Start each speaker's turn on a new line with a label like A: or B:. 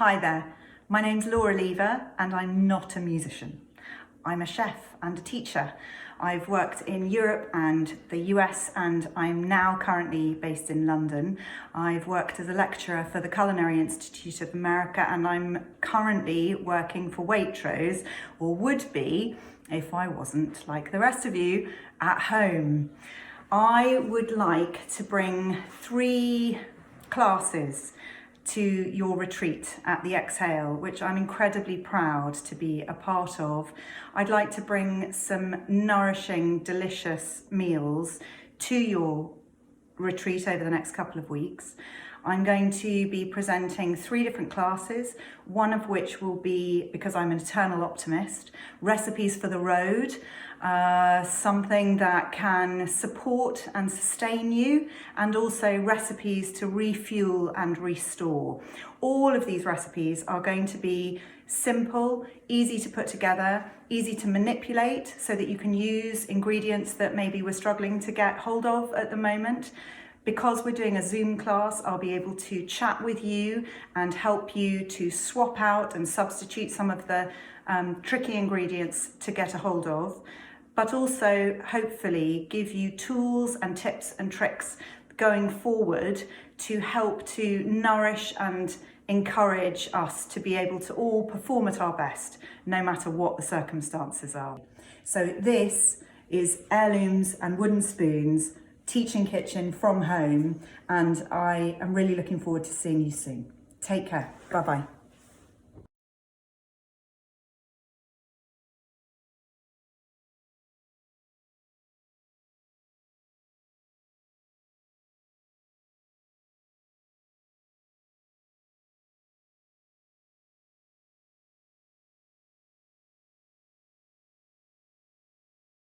A: Hi there, my name's Laura Lever and I'm not a musician. I'm a chef and a teacher. I've worked in Europe and the US and I'm now currently based in London. I've worked as a lecturer for the Culinary Institute of America and I'm currently working for Waitrose, or would be if I wasn't like the rest of you at home. I would like to bring 3 classes to your retreat at the Exhale, which I'm incredibly proud to be a part of. I'd like to bring some nourishing, delicious meals to your retreat over the next couple of weeks. I'm going to be presenting 3 different classes, one of which will be, because I'm an eternal optimist, recipes for the road, something that can support and sustain you, and also recipes to refuel and restore. All of these recipes are going to be simple, easy to put together, easy to manipulate so that you can use ingredients that maybe we're struggling to get hold of at the moment. Because we're doing a Zoom class, I'll be able to chat with you and help you to swap out and substitute some of the tricky ingredients to get a hold of, but also hopefully give you tools and tips and tricks going forward to help to nourish and encourage us to be able to all perform at our best, no matter what the circumstances are. So this is Heirlooms and Wooden Spoons Teaching Kitchen from home, and I am really looking forward to seeing you soon. Take care. Bye-bye.